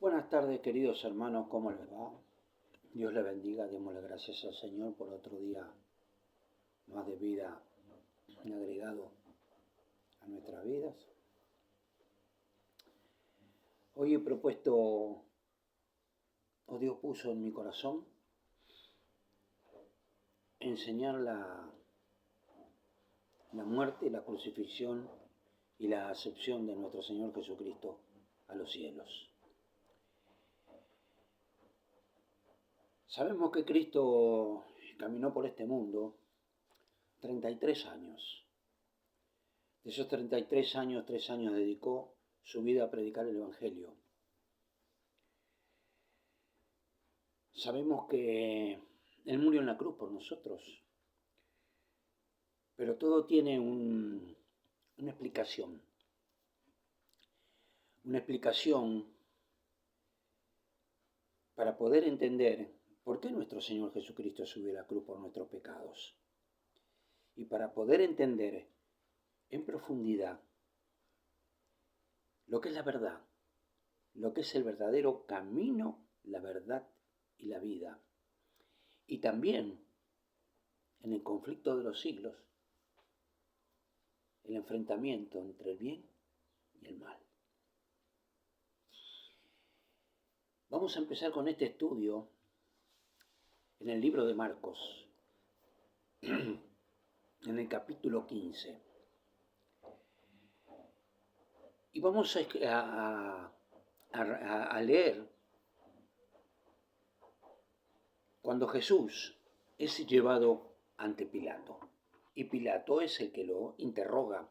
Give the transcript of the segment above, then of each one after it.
Buenas tardes, queridos hermanos, ¿cómo les va? Dios les bendiga, démosle gracias al Señor por otro día más de vida agregado a nuestras vidas. Hoy he propuesto, o Dios puso en mi corazón, enseñar la muerte, la crucifixión y la acepción de nuestro Señor Jesucristo a los cielos. Sabemos que Cristo caminó por este mundo 33 años. De esos 33 años, 3 años dedicó su vida a predicar el Evangelio. Sabemos que Él murió en la cruz por nosotros, pero todo tiene una explicación. Una explicación para poder entender por qué nuestro Señor Jesucristo subió a la cruz por nuestros pecados. Y para poder entender en profundidad lo que es la verdad, lo que es el verdadero camino, la verdad y la vida. Y también en el conflicto de los siglos, el enfrentamiento entre el bien y el mal. Vamos a empezar con este estudio en el libro de Marcos, en el capítulo 15. Y vamos a leer cuando Jesús es llevado ante Pilato. Y Pilato es el que lo interroga,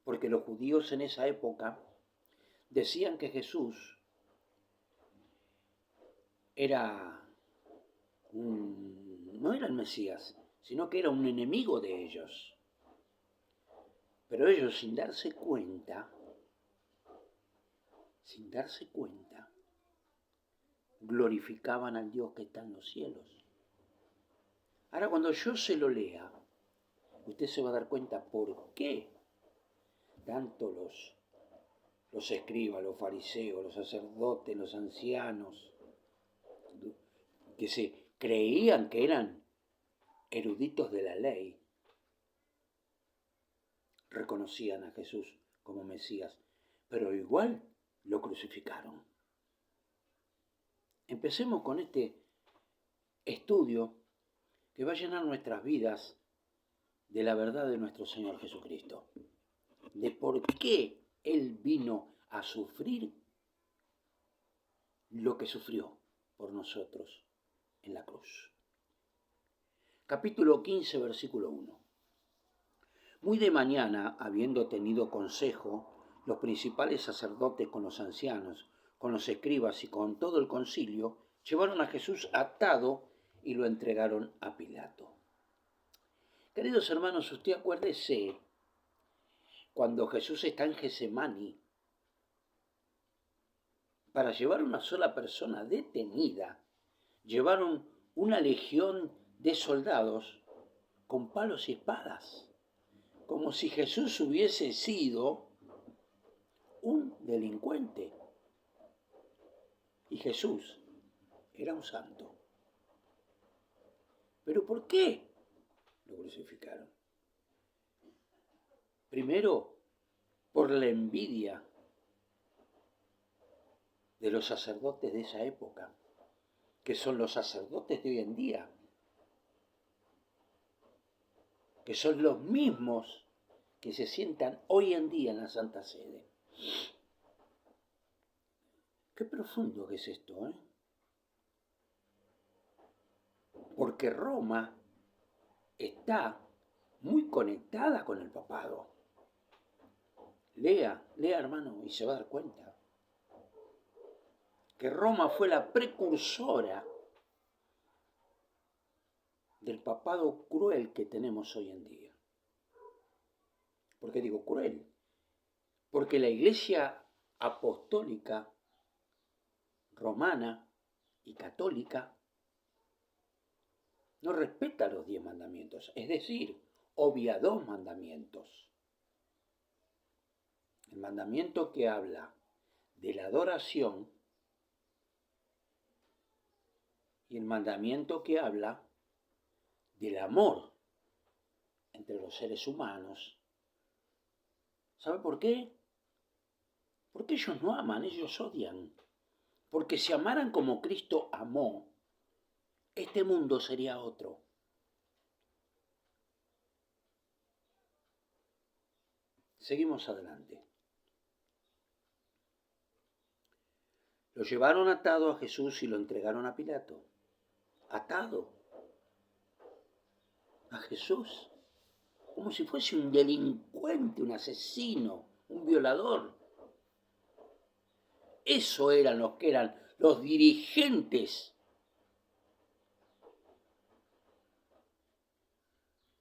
porque los judíos en esa época decían que Jesús no era el Mesías, sino que era un enemigo de ellos. Pero ellos sin darse cuenta, glorificaban al Dios que está en los cielos. Ahora cuando yo se lo lea, usted se va a dar cuenta por qué tanto los escribas, los fariseos, los sacerdotes, los ancianos, que se creían que eran eruditos de la ley, reconocían a Jesús como Mesías, pero igual lo crucificaron. Empecemos con este estudio que va a llenar nuestras vidas de la verdad de nuestro Señor Jesucristo, de por qué Él vino a sufrir lo que sufrió por nosotros en la cruz. Capítulo 15, versículo 1. Muy de mañana, habiendo tenido consejo, los principales sacerdotes con los ancianos, con los escribas y con todo el concilio, llevaron a Jesús atado y lo entregaron a Pilato. Queridos hermanos, usted acuérdese cuando Jesús está en Getsemaní, para llevar una sola persona detenida, llevaron una legión de soldados con palos y espadas, como si Jesús hubiese sido un delincuente. Y Jesús era un santo. ¿Pero por qué lo crucificaron? Primero, por la envidia de los sacerdotes de esa época, que son los sacerdotes de hoy en día, que son los mismos que se sientan hoy en día en la Santa Sede. Qué profundo que es esto, ¿eh? Porque Roma está muy conectada con el papado. Lea hermano, y se va a dar cuenta que Roma fue la precursora del papado cruel que tenemos hoy en día. ¿Por qué digo cruel? Porque la Iglesia apostólica, romana y católica no respeta los 10 mandamientos, es decir, obvia 2 mandamientos. El mandamiento que habla de la adoración y el mandamiento que habla del amor entre los seres humanos. ¿Sabe por qué? Porque ellos no aman, ellos odian. Porque si amaran como Cristo amó, este mundo sería otro. Seguimos adelante. Lo llevaron atado a Jesús y lo entregaron a Pilato. Atado a Jesús, como si fuese un delincuente, un asesino, un violador. Eso eran los que eran los dirigentes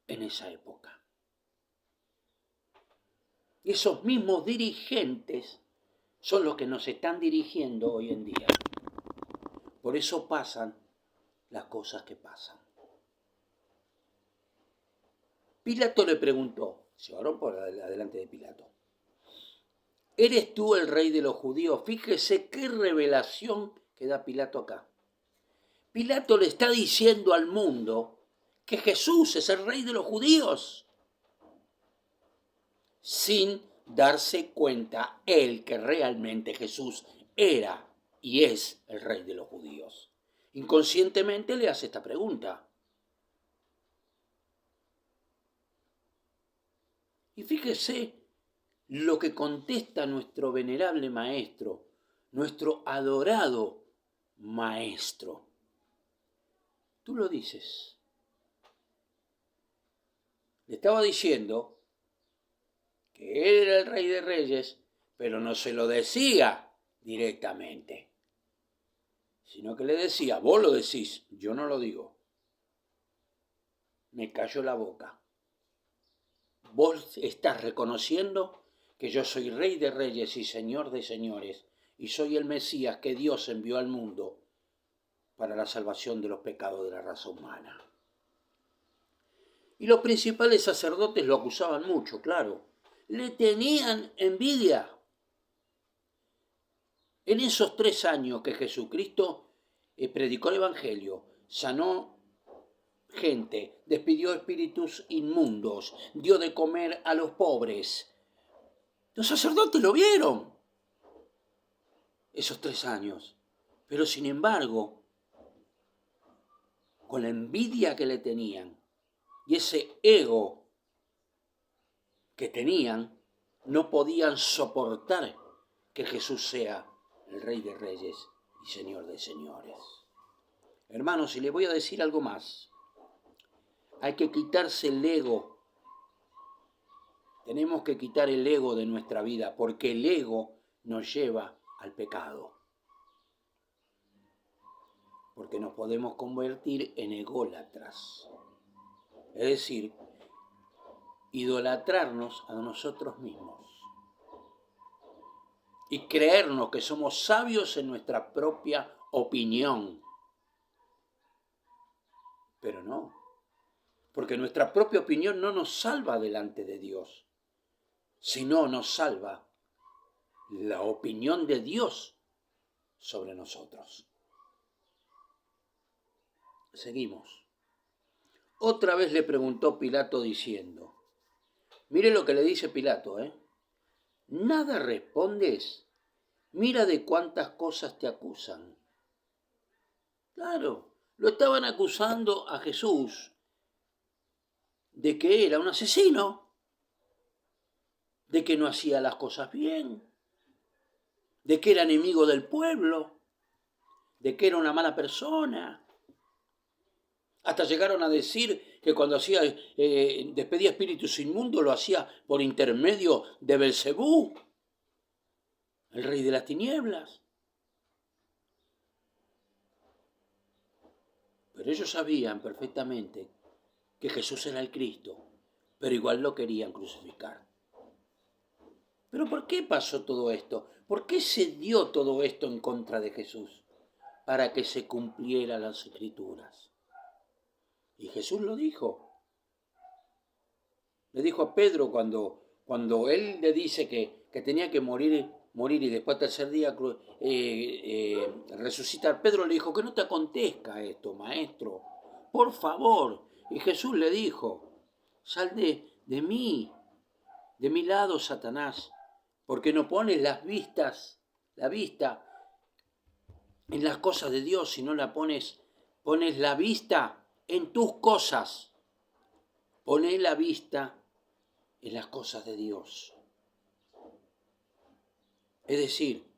en esa época. Y esos mismos dirigentes son los que nos están dirigiendo hoy en día. Por eso pasan las cosas que pasan. Pilato le preguntó, se llevaron por adelante de Pilato, ¿eres tú el rey de los judíos? Fíjese qué revelación que da Pilato acá. Pilato le está diciendo al mundo que Jesús es el rey de los judíos, sin darse cuenta él que realmente Jesús era y es el rey de los judíos. Inconscientemente le hace esta pregunta. Y fíjese lo que contesta nuestro venerable maestro, nuestro adorado maestro. Tú lo dices. Le estaba diciendo que él era el rey de reyes, pero no se lo decía directamente, sino que le decía, vos lo decís, yo no lo digo. Me cayó la boca. Vos estás reconociendo que yo soy rey de reyes y señor de señores, y soy el Mesías que Dios envió al mundo para la salvación de los pecados de la raza humana. Y los principales sacerdotes lo acusaban mucho, claro. Le tenían envidia. En esos 3 años que Jesucristo predicó el Evangelio, sanó gente, despidió espíritus inmundos, dio de comer a los pobres. Los sacerdotes lo vieron esos 3 años. Pero sin embargo, con la envidia que le tenían y ese ego que tenían, no podían soportar que Jesús sea el Rey de Reyes y Señor de Señores. Hermanos, y les voy a decir algo más. Hay que quitarse el ego. Tenemos que quitar el ego de nuestra vida, porque el ego nos lleva al pecado. Porque nos podemos convertir en ególatras. Es decir, idolatrarnos a nosotros mismos. Y creernos que somos sabios en nuestra propia opinión. Pero no. Porque nuestra propia opinión no nos salva delante de Dios, sino nos salva la opinión de Dios sobre nosotros. Seguimos. Otra vez le preguntó Pilato diciendo, mire lo que le dice Pilato, ¿nada respondes? Mira de cuántas cosas te acusan. Claro, lo estaban acusando a Jesús de que era un asesino, de que no hacía las cosas bien, de que era enemigo del pueblo, de que era una mala persona. Hasta llegaron a decir que cuando despedía espíritus inmundos lo hacía por intermedio de Belcebú, el rey de las tinieblas. Pero ellos sabían perfectamente que Jesús era el Cristo, pero igual lo querían crucificar. ¿Pero por qué pasó todo esto? ¿Por qué se dio todo esto en contra de Jesús? Para que se cumplieran las Escrituras. Y Jesús lo dijo. Le dijo a Pedro cuando él le dice que tenía que morir morir y después al tercer día resucitar, Pedro le dijo que no te acontezca esto, maestro, por favor. Y Jesús le dijo, sal de mí, de mi lado, Satanás, porque no pones la vista en las cosas de Dios, sino pones la vista en tus cosas. Pones la vista en las cosas de Dios. Es decir,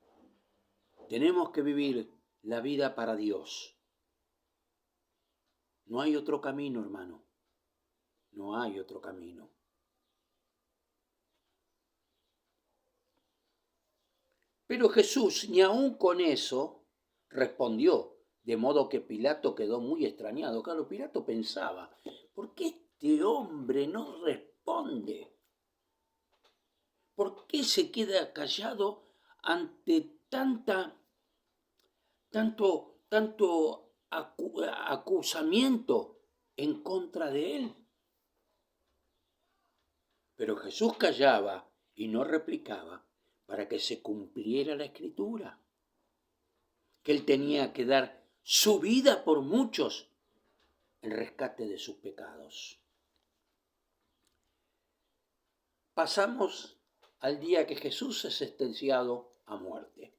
tenemos que vivir la vida para Dios. No hay otro camino, hermano. No hay otro camino. Pero Jesús ni aun con eso respondió, de modo que Pilato quedó muy extrañado. Claro, Pilato pensaba, ¿por qué este hombre no responde? ¿Por qué se queda callado ante tanto acusamiento en contra de él? Pero Jesús callaba y no replicaba para que se cumpliera la Escritura, que él tenía que dar su vida por muchos en rescate de sus pecados. Pasamos al día que Jesús es sentenciado a muerte.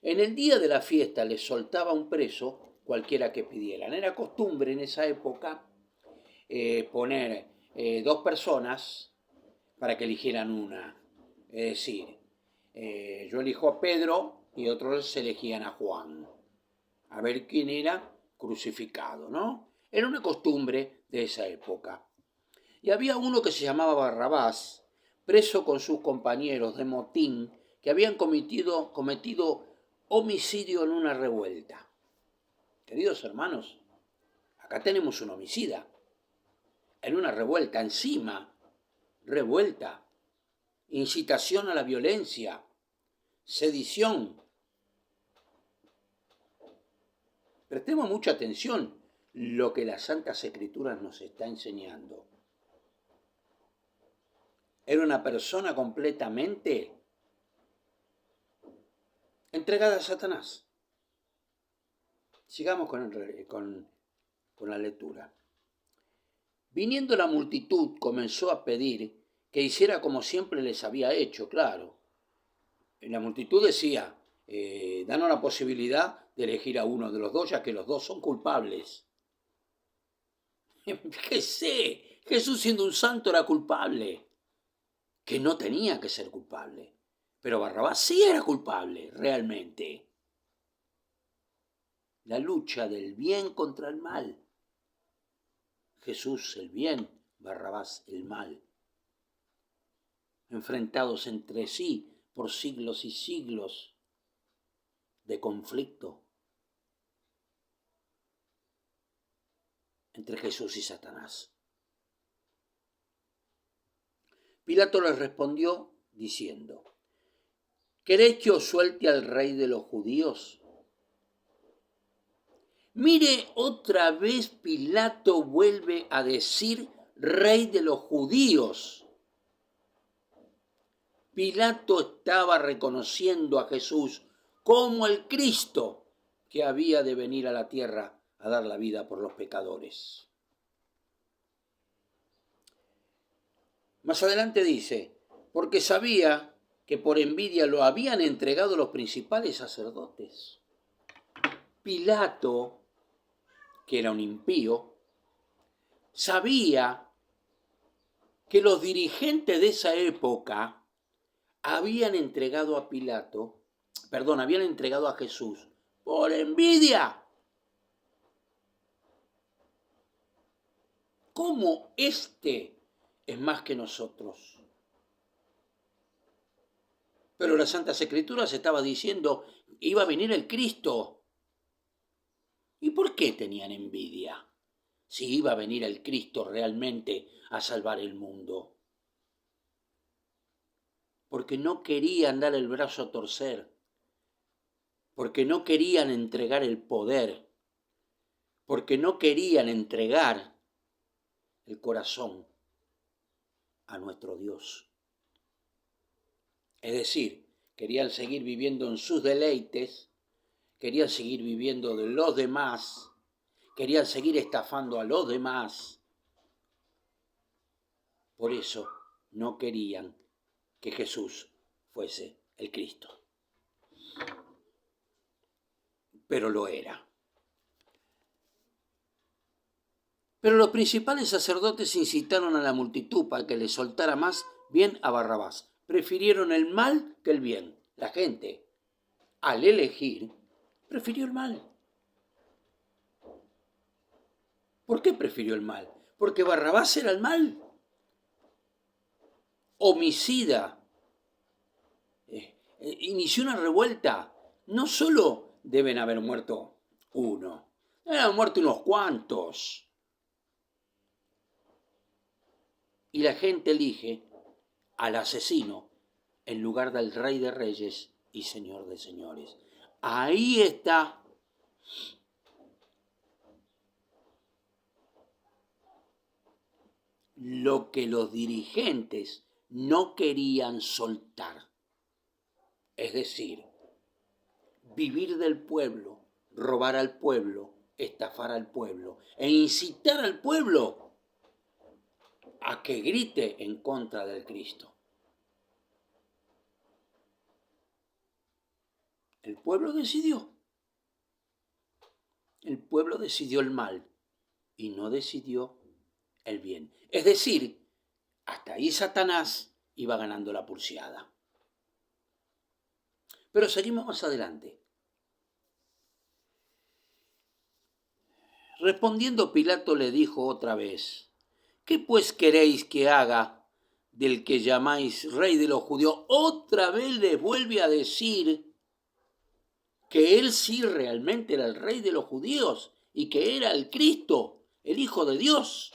En el día de la fiesta les soltaba un preso cualquiera que pidieran. Era costumbre en esa época poner 2 personas para que eligieran una. Es decir, yo elijo a Pedro y otros elegían a Juan. A ver quién era crucificado, ¿no? Era una costumbre de esa época. Y había uno que se llamaba Barrabás, preso con sus compañeros de motín, que habían cometido homicidio en una revuelta. Queridos hermanos, acá tenemos un homicida, en una revuelta, encima, revuelta, incitación a la violencia, sedición. Prestemos mucha atención lo que las Santas Escrituras nos está enseñando. Era una persona completamente entregada a Satanás. Sigamos con la lectura. Viniendo la multitud, comenzó a pedir que hiciera como siempre les había hecho, claro. La multitud decía, danos la posibilidad de elegir a uno de los dos, ya que los dos son culpables. Fíjese, Jesús siendo un santo era culpable, que no tenía que ser culpable. Pero Barrabás sí era culpable, realmente. La lucha del bien contra el mal. Jesús el bien, Barrabás el mal. Enfrentados entre sí por siglos y siglos de conflicto entre Jesús y Satanás. Pilato les respondió diciendo, ¿queréis que os suelte al rey de los judíos? Mire, otra vez Pilato vuelve a decir rey de los judíos. Pilato estaba reconociendo a Jesús como el Cristo que había de venir a la tierra a dar la vida por los pecadores. Más adelante dice, porque sabía que por envidia lo habían entregado los principales sacerdotes. Pilato, que era un impío, sabía que los dirigentes de esa época habían entregado a Jesús por envidia. ¿Cómo este es más que nosotros? Pero las Santas Escrituras estaba diciendo, iba a venir el Cristo. ¿Y por qué tenían envidia? Si iba a venir el Cristo realmente a salvar el mundo. Porque no querían dar el brazo a torcer. Porque no querían entregar el poder. Porque no querían entregar el corazón a nuestro Dios. Es decir, querían seguir viviendo en sus deleites, querían seguir viviendo de los demás, querían seguir estafando a los demás. Por eso no querían que Jesús fuese el Cristo. Pero lo era. Pero los principales sacerdotes incitaron a la multitud para que le soltara más bien a Barrabás. Prefirieron el mal que el bien. La gente, al elegir, prefirió el mal. ¿Por qué prefirió el mal? Porque Barrabás era el mal. Homicida. Inició una revuelta. No solo deben haber muerto uno, deben haber muerto unos cuantos. Y la gente elige al asesino en lugar del Rey de Reyes y Señor de Señores. Ahí está lo que los dirigentes no querían soltar. Es decir, vivir del pueblo, robar al pueblo, estafar al pueblo e incitar al pueblo a que grite en contra del Cristo. El pueblo decidió. El pueblo decidió el mal y no decidió el bien. Es decir, hasta ahí Satanás iba ganando la pulseada. Pero seguimos más adelante. Respondiendo Pilato le dijo otra vez: ¿qué pues queréis que haga del que llamáis rey de los judíos? Otra vez les vuelve a decir que él sí realmente era el rey de los judíos y que era el Cristo, el Hijo de Dios.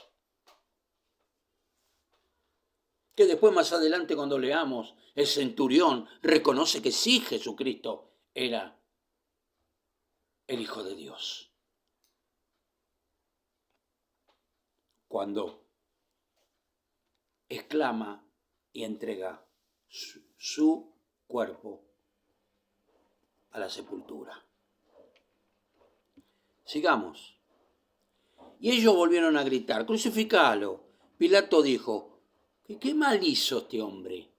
Que después más adelante cuando leamos, el centurión reconoce que sí, Jesucristo era el Hijo de Dios. Cuando exclama y entrega su cuerpo a la sepultura. Sigamos. Y ellos volvieron a gritar: crucificalo. Pilato dijo: ¿qué mal hizo este hombre?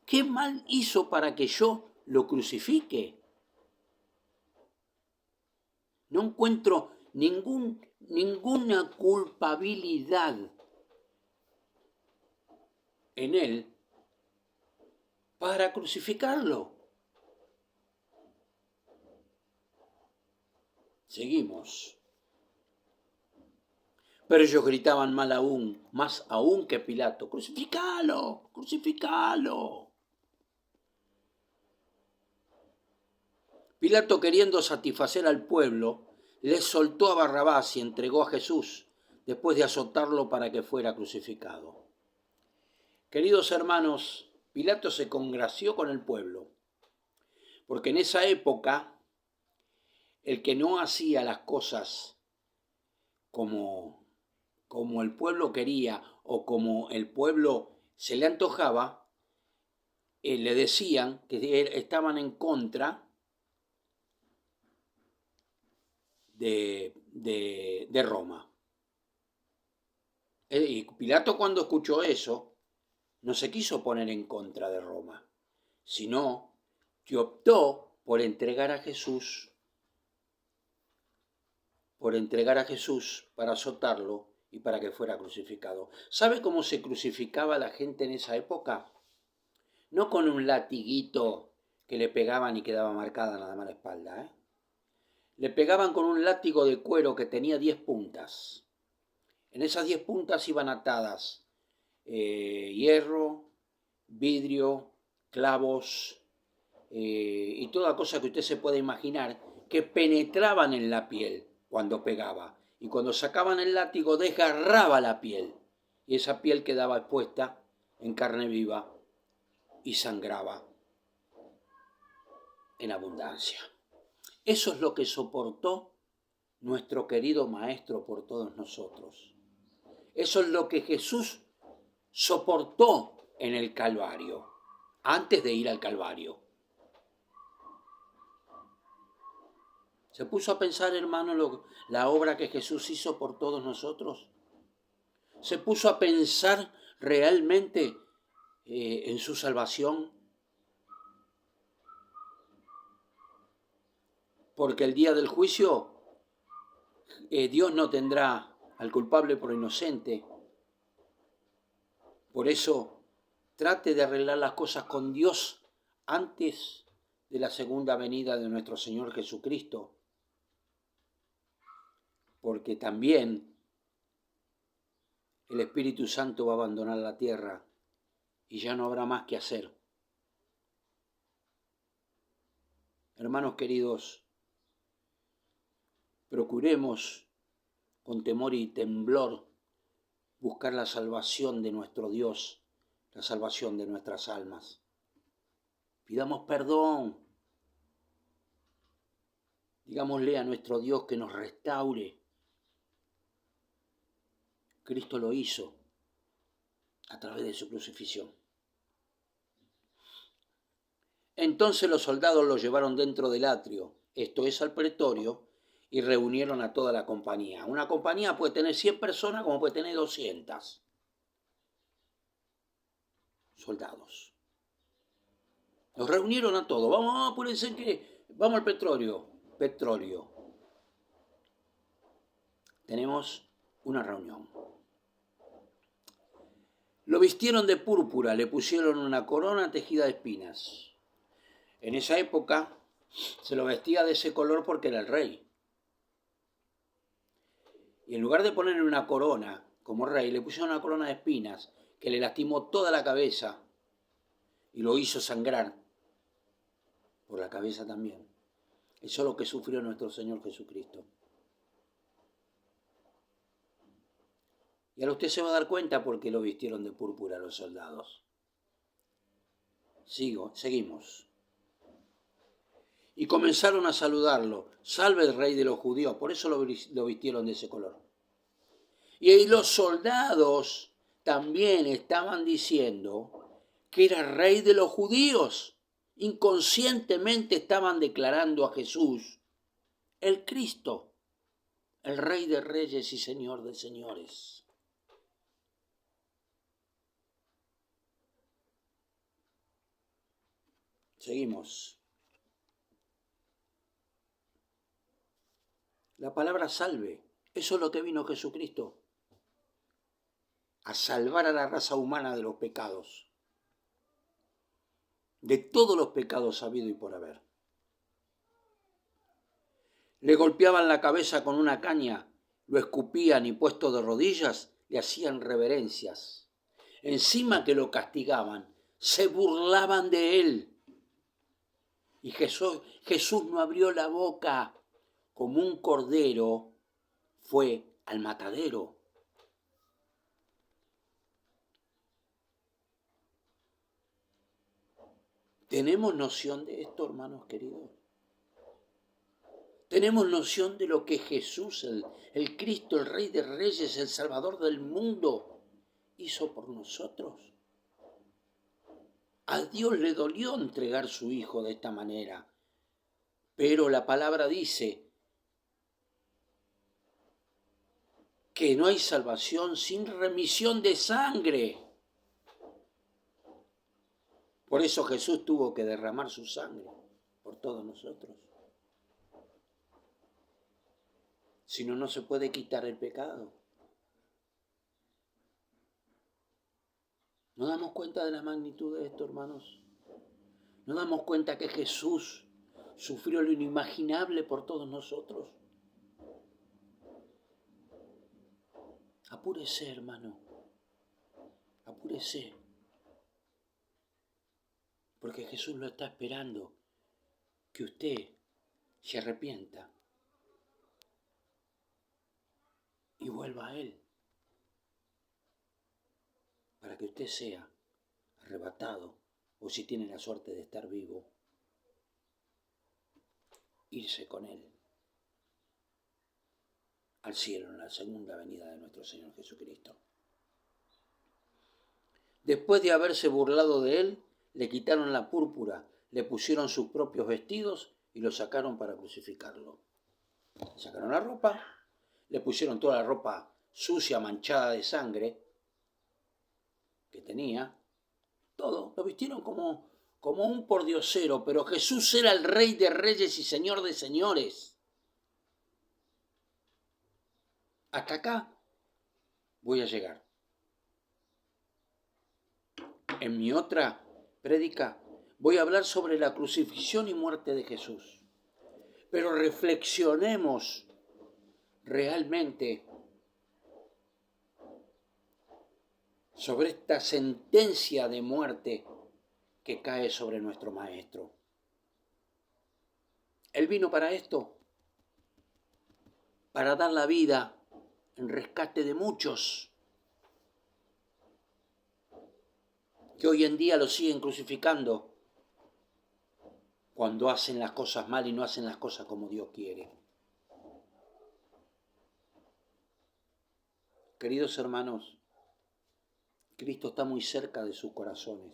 ¿Qué mal hizo para que yo lo crucifique? No encuentro ninguna culpabilidad en él para crucificarlo. Seguimos. Pero ellos gritaban más aún que Pilato: ¡crucificalo! ¡Crucificalo! Pilato, queriendo satisfacer al pueblo, le soltó a Barrabás y entregó a Jesús después de azotarlo para que fuera crucificado. Queridos hermanos, Pilato se congració con el pueblo, porque en esa época el que no hacía las cosas como el pueblo quería o como el pueblo se le antojaba, le decían que estaban en contra de Roma. Y Pilato, cuando escuchó eso, no se quiso poner en contra de Roma, sino que optó por entregar a Jesús para azotarlo y para que fuera crucificado. ¿Sabe cómo se crucificaba la gente en esa época? No con un latiguito que le pegaban y quedaba marcada nada más la espalda, Le pegaban con un látigo de cuero que tenía 10 puntas. En esas 10 puntas iban atadas hierro, vidrio, clavos y toda cosa que usted se pueda imaginar que penetraban en la piel cuando pegaba. Y cuando sacaban el látigo desgarraba la piel. Y esa piel quedaba expuesta en carne viva y sangraba en abundancia. Eso es lo que soportó nuestro querido Maestro por todos nosotros. Eso es lo que Jesús soportó en el Calvario, antes de ir al Calvario. ¿Se puso a pensar, hermano, la obra que Jesús hizo por todos nosotros? ¿Se puso a pensar realmente en su salvación? Porque el día del juicio Dios no tendrá al culpable por inocente. Por eso trate de arreglar las cosas con Dios antes de la segunda venida de nuestro Señor Jesucristo. Porque también el Espíritu Santo va a abandonar la tierra y ya no habrá más que hacer. Hermanos queridos, procuremos con temor y temblor buscar la salvación de nuestro Dios, la salvación de nuestras almas. Pidamos perdón. Digámosle a nuestro Dios que nos restaure. Cristo lo hizo a través de su crucifixión. Entonces los soldados lo llevaron dentro del atrio, esto es al pretorio, y reunieron a toda la compañía. Una compañía puede tener 100 personas como puede tener 200 soldados. Los reunieron a todos. Vamos, apúrense que vamos al petróleo. Tenemos una reunión. Lo vistieron de púrpura, le pusieron una corona tejida de espinas. En esa época se lo vestía de ese color porque era el rey. Y en lugar de ponerle una corona como rey, le pusieron una corona de espinas que le lastimó toda la cabeza y lo hizo sangrar por la cabeza también. Eso es lo que sufrió nuestro Señor Jesucristo. Y ahora usted se va a dar cuenta por qué lo vistieron de púrpura los soldados. Seguimos. Y comenzaron a saludarlo. Salve el rey de los judíos. Por eso lo vistieron de ese color. Y los soldados también estaban diciendo que era rey de los judíos. Inconscientemente estaban declarando a Jesús el Cristo, el Rey de Reyes y Señor de Señores. Seguimos. La palabra salve, eso es lo que vino Jesucristo, a salvar a la raza humana de los pecados, de todos los pecados habido y por haber. Le golpeaban la cabeza con una caña, lo escupían y puesto de rodillas le hacían reverencias. Encima que lo castigaban, se burlaban de él. Y Jesús no abrió la boca, como un cordero fue al matadero. ¿Tenemos noción de esto, hermanos queridos? ¿Tenemos noción de lo que Jesús, el Cristo, el Rey de Reyes, el Salvador del mundo, hizo por nosotros? A Dios le dolió entregar su Hijo de esta manera, pero la palabra dice que no hay salvación sin remisión de sangre. Por eso Jesús tuvo que derramar su sangre por todos nosotros. Si no, no se puede quitar el pecado. ¿No damos cuenta de la magnitud de esto, hermanos? ¿No damos cuenta que Jesús sufrió lo inimaginable por todos nosotros? Apúrese, hermano. Apúrese. Porque Jesús lo está esperando. Que usted se arrepienta y vuelva a Él. Para que usted sea arrebatado, o si tiene la suerte de estar vivo, irse con Él al cielo en la segunda venida de nuestro Señor Jesucristo. Después de haberse burlado de Él, le quitaron la púrpura, le pusieron sus propios vestidos y lo sacaron para crucificarlo. Sacaron la ropa, le pusieron toda la ropa sucia, manchada de sangre que tenía, todo, lo vistieron como un pordiosero, pero Jesús era el Rey de Reyes y Señor de Señores. Hasta acá voy a llegar. En mi otra prédica voy a hablar sobre la crucifixión y muerte de Jesús. Pero reflexionemos realmente sobre esta sentencia de muerte que cae sobre nuestro Maestro. Él vino para esto, para dar la vida en rescate de muchos que hoy en día lo siguen crucificando cuando hacen las cosas mal y no hacen las cosas como Dios quiere. Queridos hermanos, Cristo está muy cerca de sus corazones.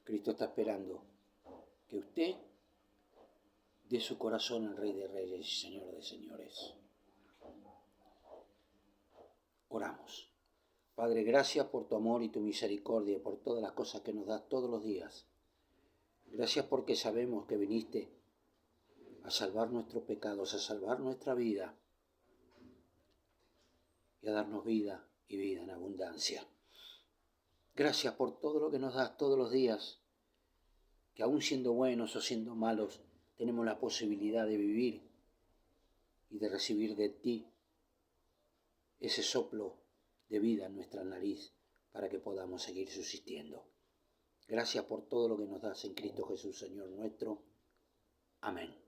Cristo está esperando que usted dé su corazón al Rey de Reyes y Señor de Señores. Oramos. Padre, gracias por tu amor y tu misericordia y por todas las cosas que nos das todos los días. Gracias porque sabemos que viniste a salvar nuestros pecados, a salvar nuestra vida y a darnos vida y vida en abundancia. Gracias por todo lo que nos das todos los días, que aún siendo buenos o siendo malos, tenemos la posibilidad de vivir y de recibir de ti ese soplo de vida en nuestra nariz para que podamos seguir subsistiendo. Gracias por todo lo que nos das en Cristo Jesús, Señor nuestro. Amén.